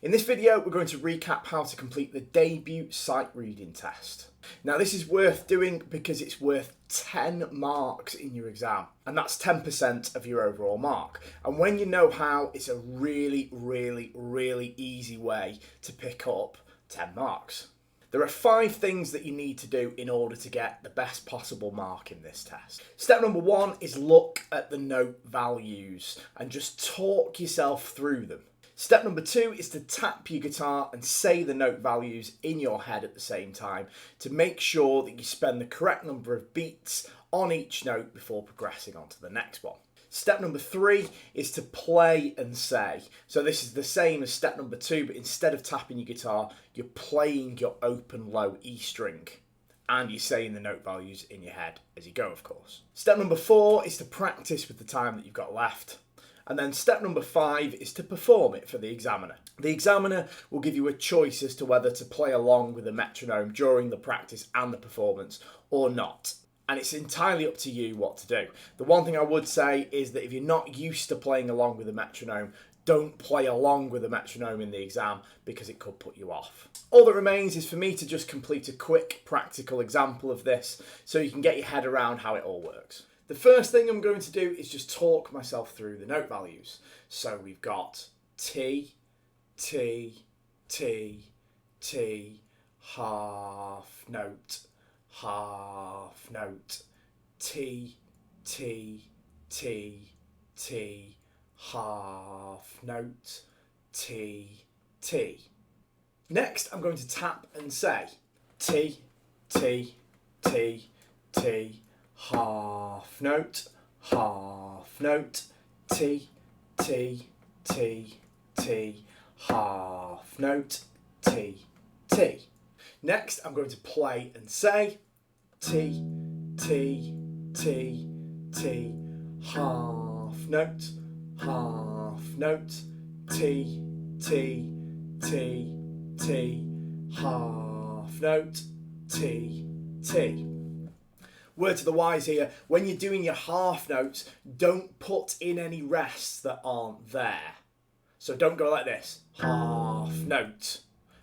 In this video, we're going to recap how to complete the debut sight reading test. Now, this is worth doing because it's worth 10 marks in your exam, and that's 10% of your overall mark. And when you know how, it's a really easy way to pick up 10 marks. There are 5 things that you need to do in order to get the best possible mark in this test. Step number 1 is look at the note values and just talk yourself through them. Step number 2 is to tap your guitar and say the note values in your head at the same time to make sure that you spend the correct number of beats on each note before progressing on to the next one. Step number 3 is to play and say. So this is the same as step number 2, but instead of tapping your guitar, you're playing your open low E string and you're saying the note values in your head as you go, of course. Step number 4 is to practice with the time that you've got left. And then step number 5 is to perform it for the examiner. The examiner will give you a choice as to whether to play along with the metronome during the practice and the performance or not. And it's entirely up to you what to do. The one thing I would say is that if you're not used to playing along with the metronome, don't play along with the metronome in the exam because it could put you off. All that remains is for me to just complete a quick practical example of this so you can get your head around how it all works. The first thing I'm going to do is just talk myself through the note values. So we've got T, T, T, T, half note, T, T, T, T, half note, T, T. Next, I'm going to tap and say T, T, T, T, half note, T, T, T, T, half note, T, T. Next, I'm going to play and say T, T, T, T, half note, T, T, T, T, half note, T, T. Word to the wise here, when you're doing your half notes, don't put in any rests that aren't there. So don't go like this, half note.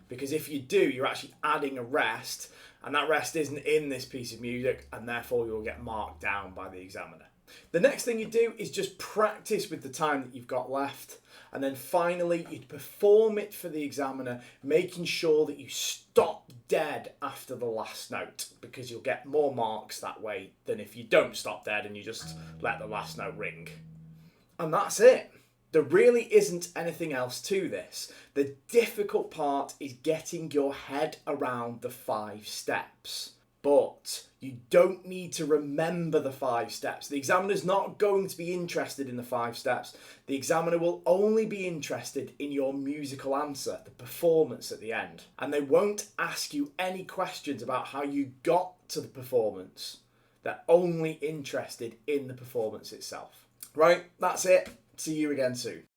Because if you do, you're actually adding a rest, and that rest isn't in this piece of music, and therefore you'll get marked down by the examiner. The next thing you do is just practice with the time that you've got left. And then finally, you perform it for the examiner, making sure that you stop dead after the last note, because you'll get more marks that way than if you don't stop dead and you just let the last note ring. And that's it. There really isn't anything else to this. The difficult part is getting your head around the 5 steps. But you don't need to remember the 5 steps. The examiner's not going to be interested in the 5 steps. The examiner will only be interested in your musical answer, the performance at the end. And they won't ask you any questions about how you got to the performance. They're only interested in the performance itself. Right, that's it. See you again soon.